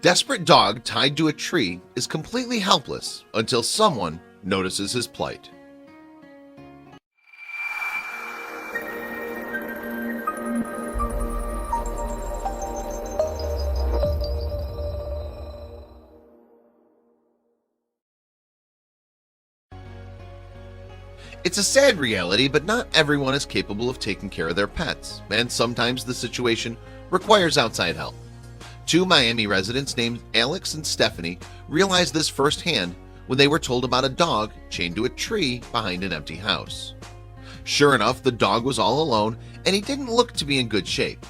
Desperate dog tied to a tree is completely helpless until someone notices his plight. It's a sad reality, but not everyone is capable of taking care of their pets, and sometimes the situation requires outside help. Two Miami residents named Alex and Stephanie realized this firsthand when they were told about a dog chained to a tree behind an empty house. Sure enough, the dog was all alone and he didn't look to be in good shape.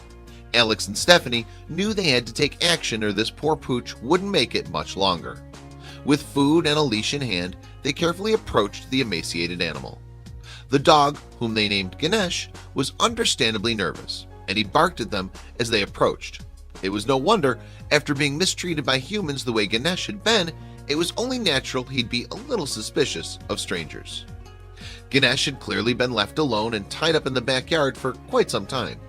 Alex and Stephanie knew they had to take action or this poor pooch wouldn't make it much longer. With food and a leash in hand, they carefully approached the emaciated animal. The dog, whom they named Ganesh, was understandably nervous, and he barked at them as they approached. It was no wonder, after being mistreated by humans the way Ganesh had been, it was only natural he'd be a little suspicious of strangers. Ganesh had clearly been left alone and tied up in the backyard for quite some time.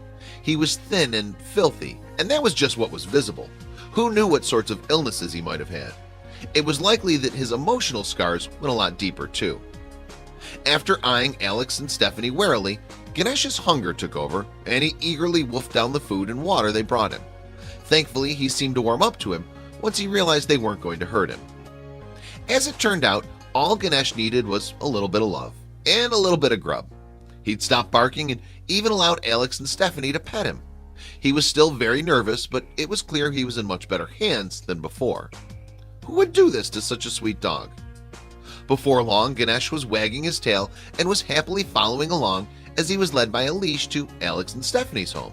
He was thin and filthy, and that was just what was visible. Who knew what sorts of illnesses he might have had? It was likely that his emotional scars went a lot deeper too. After eyeing Alex and Stephanie warily, Ganesh's hunger took over and he eagerly wolfed down the food and water they brought him. Thankfully, he seemed to warm up to him once he realized they weren't going to hurt him. As it turned out, all Ganesh needed was a little bit of love and a little bit of grub. He'd stopped barking and even allowed Alex and Stephanie to pet him. He was still very nervous, but it was clear he was in much better hands than before. Who would do this to such a sweet dog? Before long, Ganesh was wagging his tail and was happily following along as he was led by a leash to Alex and Stephanie's home.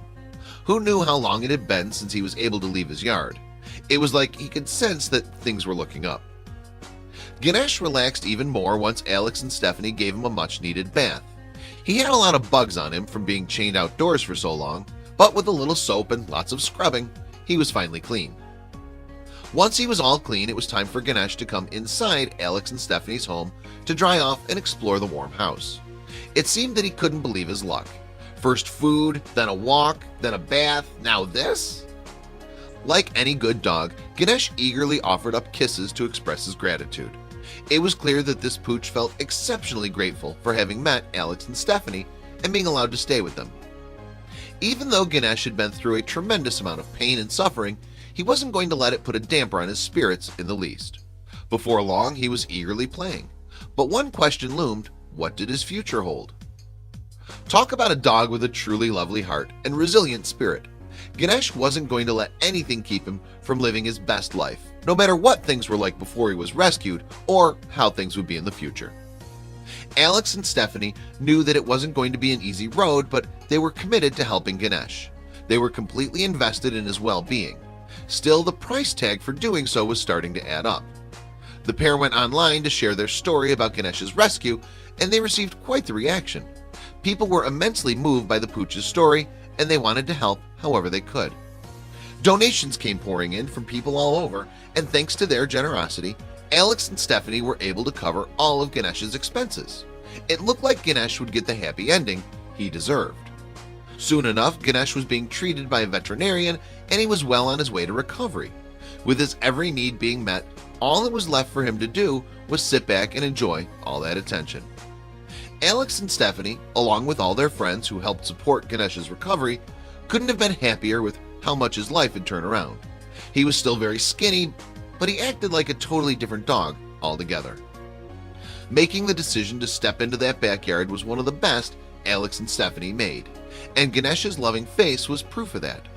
Who knew how long it had been since he was able to leave his yard? It was like he could sense that things were looking up. Ganesh relaxed even more once Alex and Stephanie gave him a much-needed bath. He had a lot of bugs on him from being chained outdoors for so long, but with a little soap and lots of scrubbing, he was finally clean. Once he was all clean, it was time for Ganesh to come inside Alex and Stephanie's home to dry off and explore the warm house. It seemed that he couldn't believe his luck. First food, then a walk, then a bath, now this? Like any good dog, Ganesh eagerly offered up kisses to express his gratitude. It was clear that this pooch felt exceptionally grateful for having met Alex and Stephanie and being allowed to stay with them. Even though Ganesh had been through a tremendous amount of pain and suffering, he wasn't going to let it put a damper on his spirits in the least. Before long, he was eagerly playing. But one question loomed: what did his future hold? Talk about a dog with a truly lovely heart and resilient spirit. Ganesh wasn't going to let anything keep him from living his best life, no matter what things were like before he was rescued or how things would be in the future. Alex and Stephanie knew that it wasn't going to be an easy road, but they were committed to helping Ganesh. They were completely invested in his well-being. Still, the price tag for doing so was starting to add up. The pair went online to share their story about Ganesh's rescue, and they received quite the reaction. People were immensely moved by the pooch's story, and they wanted to help however they could. Donations came pouring in from people all over, and thanks to their generosity, Alex and Stephanie were able to cover all of Ganesh's expenses. It looked like Ganesh would get the happy ending he deserved. Soon enough, Ganesh was being treated by a veterinarian and he was well on his way to recovery. With his every need being met, all that was left for him to do was sit back and enjoy all that attention. Alex and Stephanie, along with all their friends who helped support Ganesh's recovery, couldn't have been happier with how much his life had turned around. He was still very skinny, but he acted like a totally different dog altogether. Making the decision to step into that backyard was one of the best Alex and Stephanie made, and Ganesh's loving face was proof of that.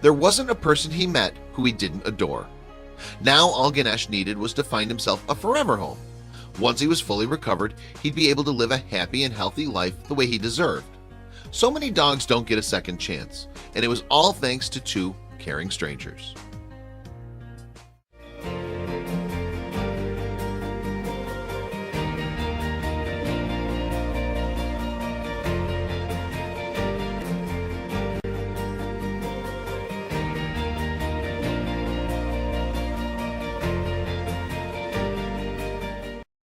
There wasn't a person he met who he didn't adore. Now all Ganesh needed was to find himself a forever home. Once he was fully recovered, he'd be able to live a happy and healthy life the way he deserved. So many dogs don't get a second chance, and it was all thanks to two caring strangers.